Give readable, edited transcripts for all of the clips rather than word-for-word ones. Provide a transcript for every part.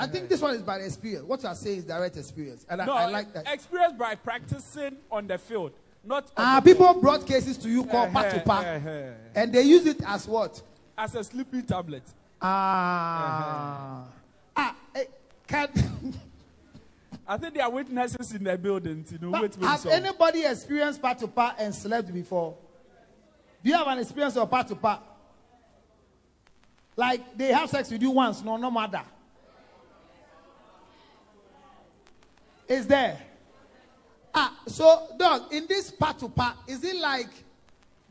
I think this one is by experience. What you are saying is direct experience. And I like that. Experience by practicing on the field. Not people brought cases to you called pat-to-pat. And they use it as what? As a sleeping tablet. I think there are witnesses in the building. Has anybody experienced pat-to-pat and slept before? Do you have an experience of pat-to-pat? Like they have sex with you once, no matter. Is there? So, dog, in this pat-to-pat, is it like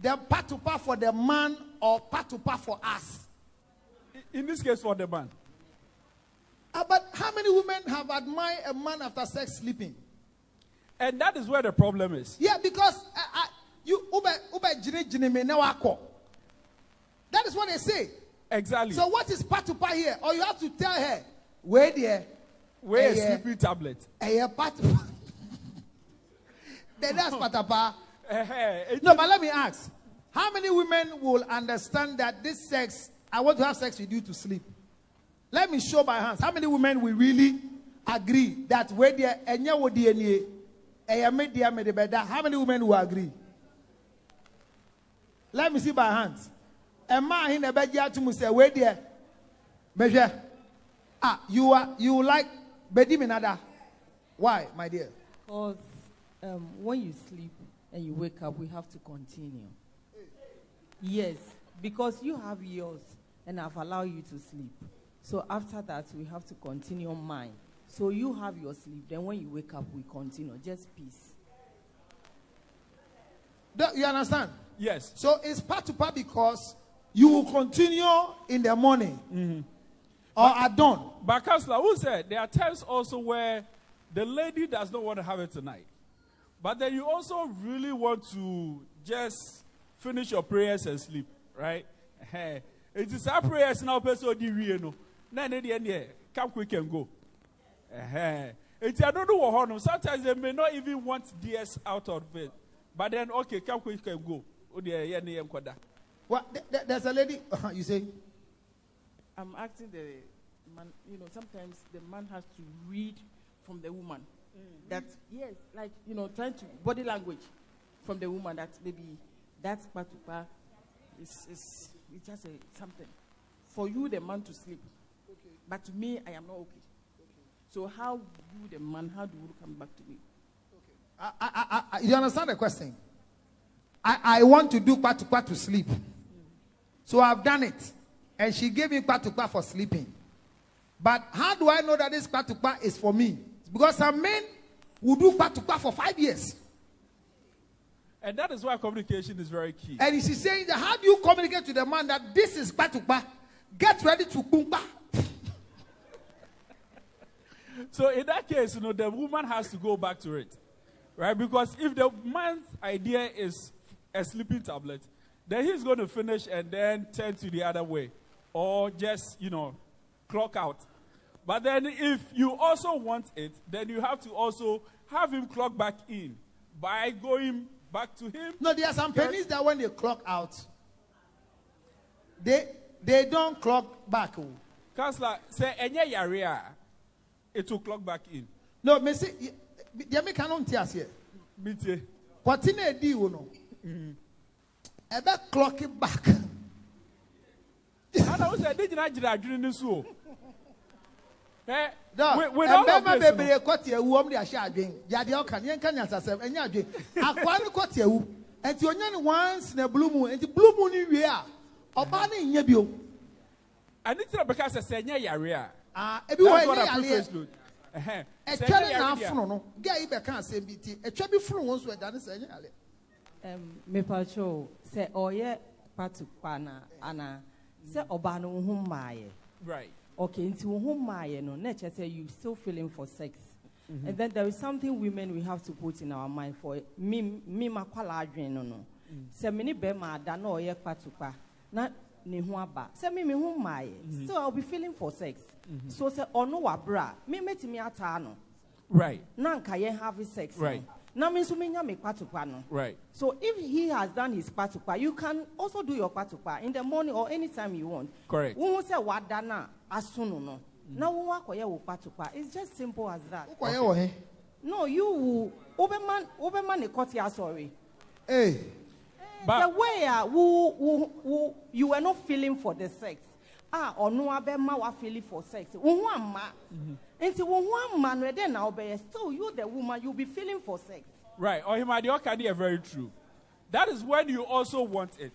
the pat-to-pat for the man or pat-to-pat for us? In this case, for the man. But how many women have admired a man after sex sleeping? And that is where the problem is. Yeah, because that is what they say. Exactly. So what is pat-to-pat here? Or you have to tell her, where there? Where a sleeping tablet? Pat-to-pat. That's pat-to-pat. No, but let me ask. How many women will understand that this sex, I want to have sex with you to sleep? Let me show by hands. How many women will really agree that where there how many women will agree? Let me see by hands. Emma in the bed to say where there measure. You like Bediminada. Why, my dear? Because when you sleep and you wake up, we have to continue. Yes, because you have yours and I've allowed you to sleep. So after that, we have to continue mine. So you have your sleep. Then when you wake up, we continue. Just peace. You understand? Yes. So it's pat-to-pat because you will continue in the morning or at dawn. But Counselor, who said there are times also where the lady does not want to have it tonight. But then you also really want to just finish your prayers and sleep, right? It is our prayers now, person no. Come quick and go. It's I don't know. Sometimes they may not even want DS out of it. But then, okay, come quick and go. What? There's a lady, you say? I'm asking the man, sometimes the man has to read from the woman. That, yes, like, trying to, body language from the woman that maybe that's part is just something. For you, the man to sleep. Okay. But to me, I am not okay. So how you, the man, how do you come back to me? Okay. You understand the question? I want to do part to sleep. So I've done it. And she gave me part for sleeping. But how do I know that this part is for me? It's because some men will do part for 5 years. And that is why communication is very key. And she's saying that how do you communicate to the man that this is part? Get ready to kumba. So in that case, the woman has to go back to it. Right? Because if the man's idea is a sleeping tablet, then he's going to finish and then turn to the other way. Or just, clock out. But then if you also want it, then you have to also have him clock back in by going back to him. No, there are some pennies that when they clock out, they don't clock back. Counselor, say enya yarea, it will clock back in. No, me say, there me cannot tell us here. Mite. What in a deal, no? Ebe clock it back. I know say did you not dream this so? Eh? We don't have a cut here who only a shot drink. Yadio can yourself and yard. I quite cut you. And you only once in a blue moon, and the blue moon in real. Or banning in your bill. I need to because I said, yeah. Everywhere a challenge afternoon. Get can't say BT. A chubby flu once we're done. Me pacho say, oh, yeah, patu pana, Anna. Say, Obano whom my. Right. Okay, into whom my, nature say you still feeling for sex. And then there is something women we have to put in our mind for me ma kwala adwen no. Say many be ma da no ye patupa. Na ne ho aba. Say me ho my. So I'll be feeling for sex. So say ono wa bra. Me metimi ata no. Right. Na nka ye have sex. Right. Na me so me nya me patupa no. Right. So if he has done his patupa, you can also do your patupa in the morning or anytime you want. Correct. Who say wada na asuno no. Now wakoye wo patupa. It's just simple as that. Okay. No, you Oberman the court here, sorry. Hey. The way you were not feeling for the sex. Or no abema wa feeling for sex. Until one man then now be still you the woman you'll be feeling for sex. Right. Or he might be very true. That is when you also want it.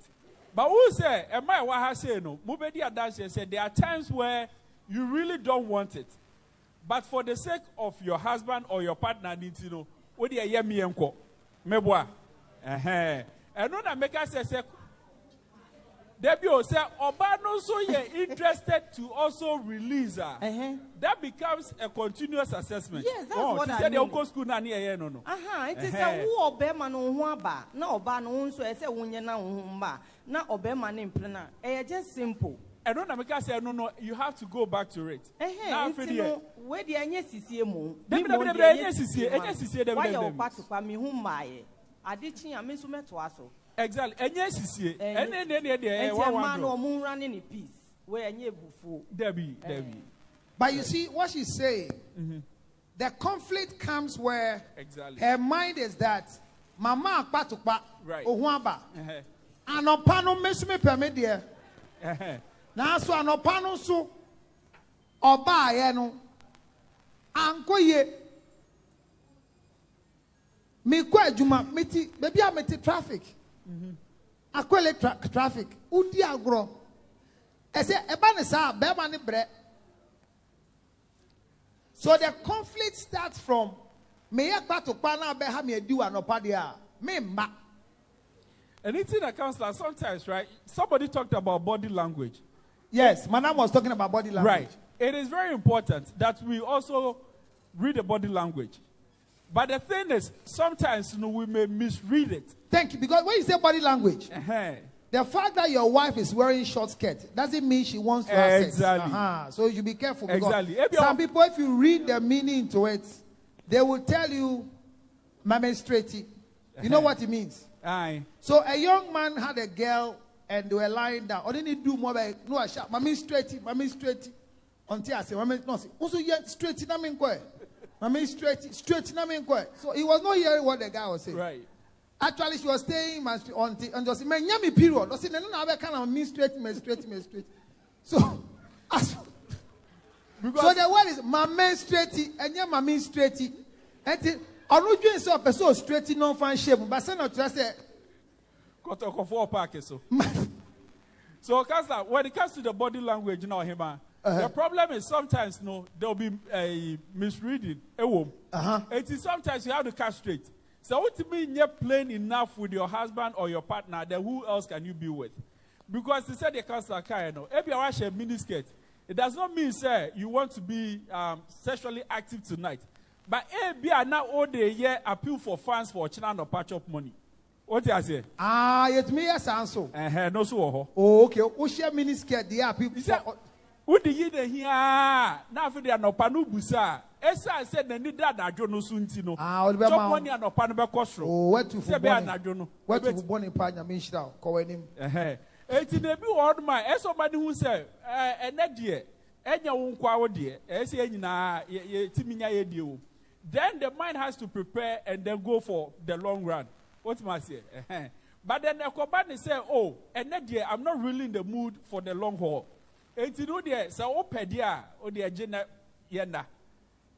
But who say, am I what I say no? Mubedi Adashi said there are times where you really don't want it. But for the sake of your husband or your partner, need to know what you hear me enko. Meboa. And when I make us say Debbie say Oba no so ye interested to also release her. That becomes a continuous assessment. Yes, that's what I mean. The uncle school na near no. It is a who obema no waba. Na oba no so say wunye na wumba. Na obema na implena. Just simple. And when I make us say no, you have to go back to it. Now where the anya sisie mu. Why you part to pa me humbaye. Adichi amensume to aso. Exactly. Debbie. But you see what she's saying. The conflict comes where her mind is that Mama Patupa Ohuamba. Anopano mesume permedia. Na so anopano so oba ye no. Ankoye. Me kwa adwuma meti baby a meti traffic. Akwele traffic. Udi agro. Ese eba ne sa be ma ne bre. So the conflict starts from me ye kpa to kpa na be ha me adi wa no pa de a me mba. Anything that counselor sometimes, right? Somebody talked about body language. Yes, Madam was talking about body language. Right. It is very important that we also read the body language. But the thing is, sometimes we may misread it. Thank you. Because when you say body language, the fact that your wife is wearing short skirt doesn't mean she wants to have sex. So you should be careful. Because some people, if you read the meaning to it, they will tell you, "Mama straight." You know what it means? Aye. So a young man had a girl and they were lying down. Or they need to do more like, no, I shout, "Mama straight." Until I say, "Mama, no, also straight." Mama straight. So he was not hearing what the guy was saying. Right. Actually, she was staying and just man, yummy period. She said, "No, I can't me straight." So, so the word is "mama straight" and "yeah, mama straight." And I don't doing so person straight no fan shape, but say not just say. So, Counselor, when it comes to the body language, the problem is sometimes there will be a misreading. It is sometimes you have to castrate. So what do you mean you're playing enough with your husband or your partner, then who else can you be with? Because they said the counselor if you wash a miniskirt, it does not mean say you want to be sexually active tonight. But be now all day year appeal for fans for China or patch up money. What do you say? It me yes answer. No so. Oh, okay. Oshia miniskirt there people. What do you hear? Now for the anopanu busa. Esa said the need that Najono Suntino. Chop money and Opanoba Costro. Oh, what to for Najono? What to born in Panya Mishra, calling him. It's in a big old man. As somebody who said, and that dear, and your own quality, dear, as Timinia deal. Then the mind has to prepare and then go for the long run. What must I say? But then the Kobani say, oh, and that dear, I'm not really in the mood for the long haul. It's no dear, so Pedia or the agenda yenda.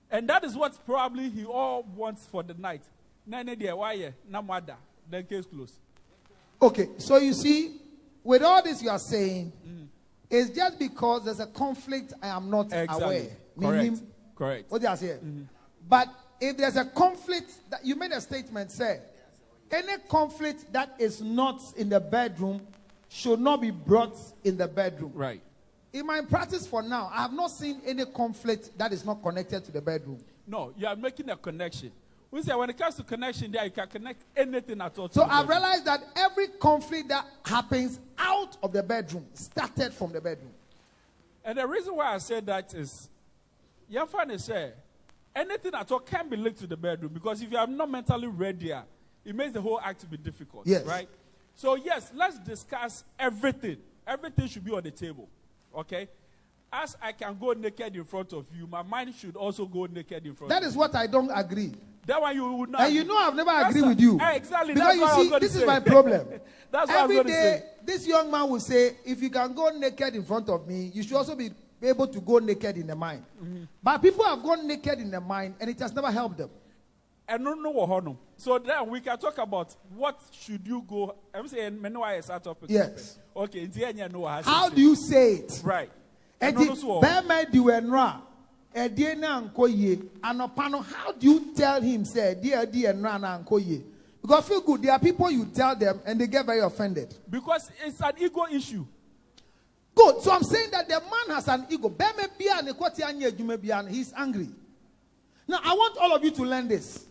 And that is what probably he all wants for the night. Nene dear, why namada? Then case closed. Okay, so you see, with all this you are saying, it's just because there's a conflict I am not aware. Correct. What do I say? But if there's a conflict that you made a statement, say, any conflict that is not in the bedroom should not be brought in the bedroom. Right. In my practice for now, I have not seen any conflict that is not connected to the bedroom. No, you are making a connection. We say when it comes to connection there, you can connect anything at all. So I've realized that every conflict that happens out of the bedroom started from the bedroom. And the reason why I said that is, your friend say, anything at all can be linked to the bedroom, because if you are not mentally ready, it makes the whole act to be difficult. Yes. Right? So yes, let's discuss everything. Everything should be on the table. Okay? as I can go naked in front of you, my mind should also go naked in front That of is you. what I don't agree. That one you would not. And you know I've never That's agreed with you. Exactly. Because That's what I you was see, going this to is say. my problem. That's what I was Every going to day, say. this young man will say, if you can go naked in front of me, you should also be able to go naked in the mind. But people have gone naked in the mind, and it has never helped them. And no what. So then we can talk about what should you go. I'm saying, Yes. Okay. How do you say it? Right. And how do you tell him, say, dear, because feel good, there are people you tell them and they get very offended. Because it's an ego issue. Good. So I'm saying that the man has an ego. He's angry. Now, I want all of you to learn this.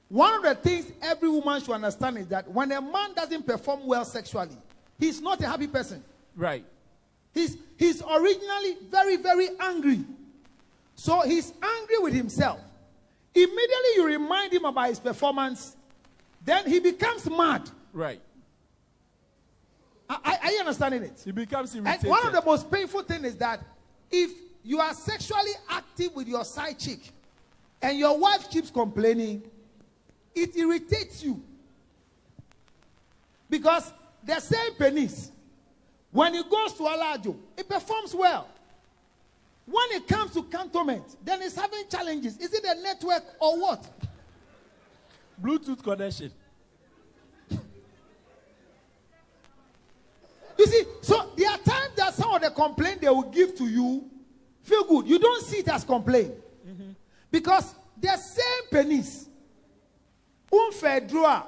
One of the things every woman should understand is that when a man doesn't perform well sexually, he's not a happy person. Right. He's originally very, very angry. So he's angry with himself. Immediately you remind him about his performance, then he becomes mad. Right. Are you understanding it? He becomes irritated. And one of the most painful things is that if you are sexually active with your side chick and your wife keeps complaining, it irritates you. Because the same penis, when it goes to Alajo, it performs well. When it comes to cantonment, then it's having challenges. Is it a network or what? Bluetooth connection. You see, so there are times that some of the complaint they will give to you feel good. You don't see it as complaint. Because the same penis, unfedroa,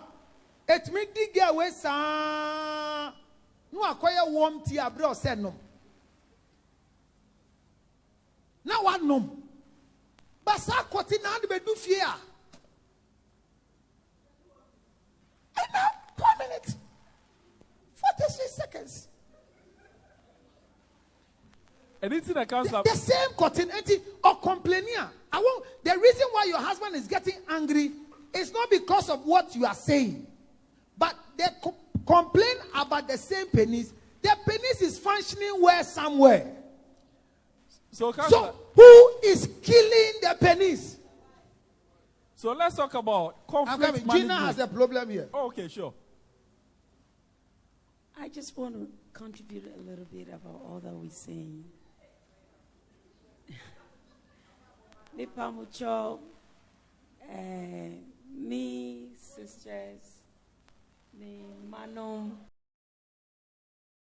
it me dig away sa no acquire warm tea abro said no. Now one no. But sa kwati na de do fear. And now 1 minute. 46 seconds. Anything that comes up. The same cotton or complaining. The reason why your husband is getting angry is not because of what you are saying, but they complain about the same penis. The penis is functioning well somewhere. So who is killing the penis? So let's talk about conflict management. Gina has a problem here. Oh, okay, sure. I just want to contribute a little bit about all that we're saying. Me pamucho, me sisters, me manom,